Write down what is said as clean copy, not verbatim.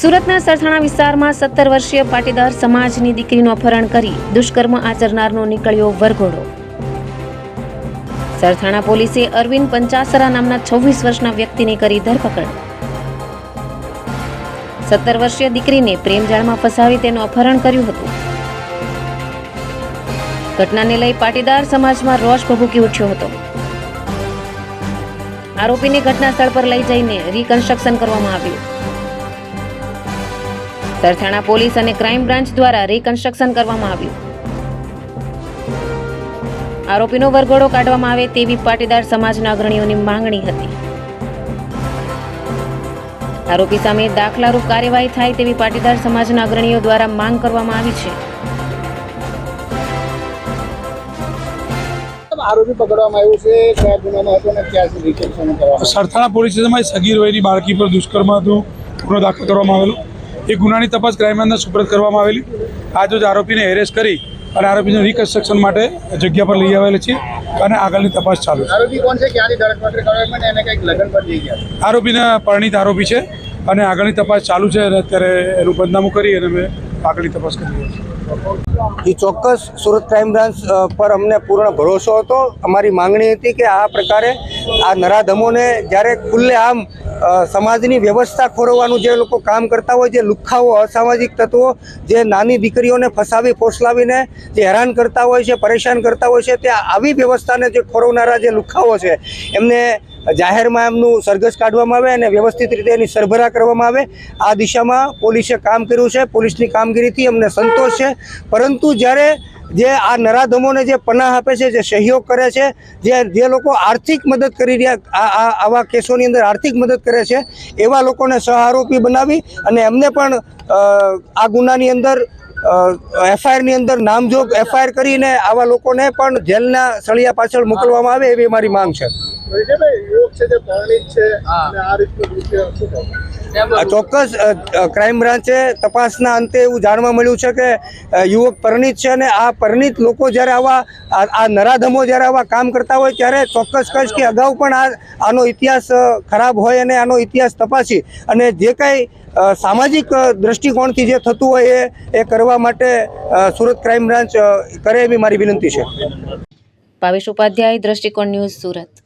સુરતના સરથાણા વિસ્તારમાં 17 વર્ષીય પાટીદાર સમાજની દીકરીનું અપહરણ કરી દુષ્કર્મ આચરનારનો નીકળ્યો વરઘોડો। સરથાણા પોલીસે અરવિંદ પંચાસરા નામના 26 વર્ષના વ્યક્તિને કરી ધરપકડ। 17 વર્ષીય દીકરીને પ્રેમજાળમાં ફસાવી તેનું અપહરણ કર્યું હતું। ઘટનાને લઈ પાટીદાર સમાજમાં રોષ ભભૂકી ઉઠ્યો હતો। આરોપીને ઘટના સ્થળ પર લઈ જઈને રિકન્સ્ટ્રક્શન કરવામાં આવ્યું। સરથાણા પોલીસ અને ક્રાઇમ બ્રાન્ચ દ્વારા રિકન્સ્ટ્રક્શન કરવામાં આવ્યું। આરોપીનો વરઘોડો કાઢવામાં આવે તેવી પાટીદાર સમાજના અગ્રણીઓની માંગણી હતી। આરોપી સામે દાખલારૂપ કાર્યવાહી થાય તેવી પાટીદાર સમાજના અગ્રણીઓ દ્વારા માંગ કરવામાં આવી છે। આરોપી પકડવામાં આવ્યું છે, કયા ગુનામાં હતો અને ક્યાં સુધી રિકન્સ્ટ્રક્શન કરવામાં? સરથાણા પોલીસ સ્ટેશનમાં સગીર વયની બાળકી પર દુષ્કર્મ હતું ગુનો દાખલ કરવામાં આવેલો। એ ગુનાની તપાસ ક્રાઇમ બ્રાન્ચને સુપરત કરવામાં આવેલી। આજરોજ આરોપીને એરેસ્ટ કરી અને આરોપીને રિકન્સ્ટ્રક્શન માટે જગ્યા પર લઈ આવેલા છે અને આગળની તપાસ ચાલુ છે। આરોપી કોણ છે, ક્યાંથી ધરપકડ કરવામાં આવી અને કંઈક લગ્ન પર જઈ ગયા? આરોપીને પરિણીત આરોપી છે અને આગળની તપાસ ચાલુ છે અને અત્યારે એનું પંચનામું કરી અને અમે આગળની તપાસ કરી રહ્યા છીએ। એ ચોક્કસ સુરત ક્રાઇમ બ્રાન્ચ પર અમને પૂર્ણ ભરોસો હતો। અમારી માંગણી હતી કે આ પ્રકારે આ નરાધમોને જ્યારે ખુલ્લે આમ સમાજની વ્યવસ્થા ખોરવવાનું જે લોકો કામ કરતા હોય, જે લુખ્ખાઓ અસામાજિક તત્વો જે નાની દીકરીઓને ફસાવી ફોસલાવીને જે હેરાન કરતા હોય છે, પરેશાન કરતા હોય છે, તે આવી વ્યવસ્થાને જે ખોરવનારા જે લુખ્ખાઓ છે એમને જાહેરમાં એમનું સરઘસ કાઢવામાં આવે અને વ્યવસ્થિત રીતે એની સરભરા કરવામાં આવે। આ દિશામાં પોલીસે કામ કર્યું છે। પોલીસની કામગીરીથી અમને સંતોષ છે। પરંતુ જ્યારે જે આ નરાધમોને જે પનાહ આપે છે, જે સહયોગ કરે છે, જે લોકો આર્થિક મદદ કરી રહ્યા આવા કેસોની અંદર આર્થિક મદદ કરે છે, એવા લોકોને સહ આરોપી બનાવી અને એમને પણ આ ગુનાની અંદર એફઆઈઆરની અંદર નામજોગ એફઆઈઆર કરીને આવા લોકોને પણ જેલના સળિયા પાછળ મોકલવામાં આવે એવી મારી માંગ છે। ચોક્કસ ક્રાઇમ બ્રાન્ચે તપાસના અંતે એવું જાણવા મળ્યું છે કે યુવક પરિણીત છે અને આ પરિણીત લોકો જ્યારે આ નરાધમો જ્યારે આવા કામ કરતા હોય ત્યારે ચોક્કસ કહીશ કે અગાઉ પણ આનો ઇતિહાસ ખરાબ હોય અને આનો ઇતિહાસ તપાસી અને જે કાંઈ સામાજિક દ્રષ્ટિકોણથી જે થતું હોય એ કરવા માટે સુરત ક્રાઇમ બ્રાન્ચ કરે એવી મારી વિનંતી છે। ભાવેશ ઉપાધ્યાય, દ્રષ્ટિકોણ ન્યૂઝ, સુરત।